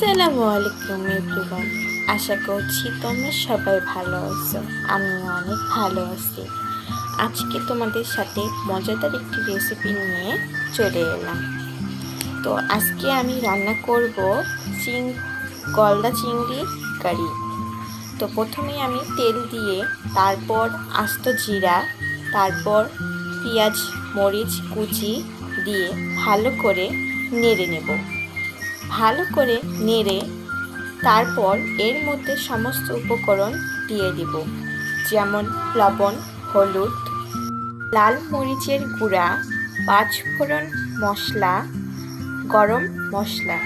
আসসালামু আলাইকুম এভরিওয়ান। আশা করছি তোমরা সবাই ভালো আছো। আমিও অনেক ভালো আছি। আজকে তোমাদের সাথে মজাদার একটি রেসিপি নিয়ে চলে এলাম। তো আজকে আমি রান্না করব গলদা চিংড়ি কারি। তো প্রথমে আমি তেল দিয়ে, তারপর আস্ত জিরা, তারপর পেঁয়াজ মরিচ কুচি দিয়ে ভালো করে নেড়ে নেব। ভালো করে নেড়ে তারপর এর মধ্যে সমস্ত উপকরণ দিয়ে দিব, যেমন লবণ, হলুদ, লাল মরিচের গুঁড়া, পাঁচফোড়ন মশলা, গরম মশলা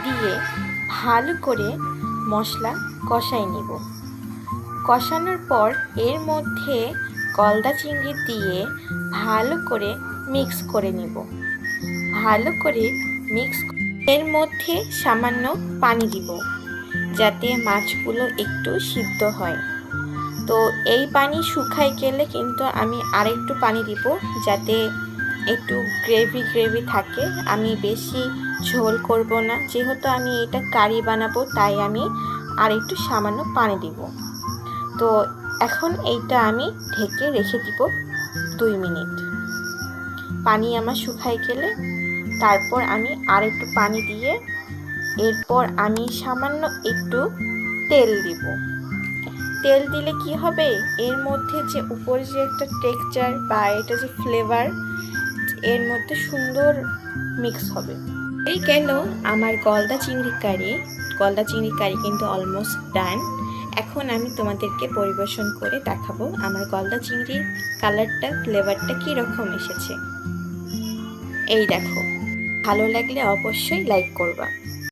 দিয়ে ভালো করে মশলা কষাই নেব। কষানোর পর এর মধ্যে গলদা চিংড়ি দিয়ে ভালো করে মিক্স করে নেব। ভালো করে মিক্স এর মধ্যে সামান্য পানি দিব, যাতে মাছগুলো একটু সিদ্ধ হয়। তো এই পানি শুকাই গেলে কিন্তু আমি আরেকটু পানি দিব, যাতে একটু গ্রেভি থাকে। আমি বেশি ঝোল করব না, যেহেতু আমি এটা কারি বানাবো, তাই আমি আরেকটু সামান্য পানি দিব। তো এখন এইটা আমি ঢেকে রেখে দিব 2 মিনিট। পানি আমার শুকাই গেলে তারপর আমি আরেকটু পানি দিয়ে এরপর আমি সামান্য একটু তেল দিব। তেল দিলে কি হবে, এর মধ্যে যে উপরে যে একটা টেক্সচার বা এটা যে ফ্লেভার, এর মধ্যে সুন্দর মিক্স হবে। এই গেল আমার গলদা চিংড়ি কারি কিন্তু অলমোস্ট ডান। এখন আমি তোমাদেরকে পরিবেশন করে দেখাবো আমার গলদা চিংড়ির কালারটা, ফ্লেভারটা কীরকম এসেছে। এই দেখো, ভালো লাগলে অবশ্যই লাইক করবা।